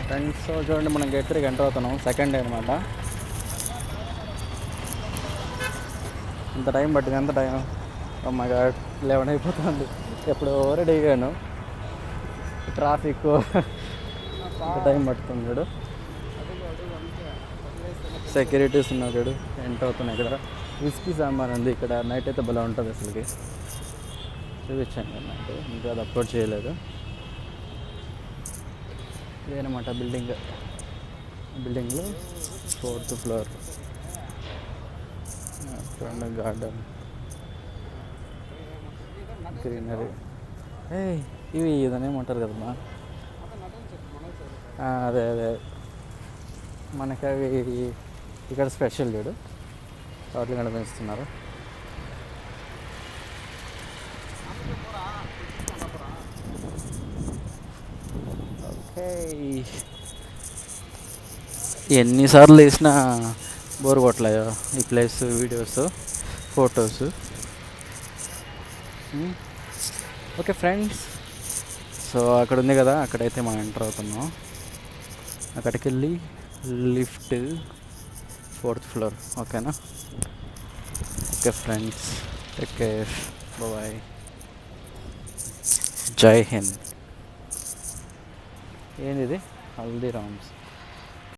Friends చూడండి, మనం gate 3కి ఎంటర్ అవుతున్నాం. సెకండ్ డే అనమాట. ఇంత టైం పట్టింది. ఎంత టైం? మా గాడ్ 11 అయిపోతుంది. ఎప్పుడు రెడీ అయ్యాను. ట్రాఫిక్ ఇంత టైం పడుతుంది. చూడు, సెక్యూరిటీస్ ఉన్నారు. చూడు ఎంటర్ అవుతున్నాయి. ఇక్కడ విస్కీ సాంబార్ ఉంది. ఇక్కడ నైట్ అయితే భలే ఉంటుంది అసలుకి. చూపించాను కదా నైట్, ఇంకా అది అప్లోడ్ చేయలేదు. ఇదేనమాట బిల్డింగ్లో 4th ఫ్లోర్. చూడండి, గార్డెన్, గ్రీనరీ. ఇవి ఇదనేమంటారు కదమ్మా. అదే మనకి అవి ఇక్కడ స్పెషల్. చూడు, వాటిని కూడా పెంచుతున్నారు. ఓకే, ఎన్నిసార్లు వేసినా బోర్ కొట్టలేయో ఈ place. Videos, photos. Okay friends, so అక్కడ ఉంది కదా, అక్కడైతే మనం ఎంటర్ అవుతున్నాం. అక్కడికి వెళ్ళి లిఫ్ట్ 4th ఫ్లోర్. ఓకేనా? Okay friends, take care, bye, జై హింద్. ఏంది ఇది? హల్దీరామ్స్.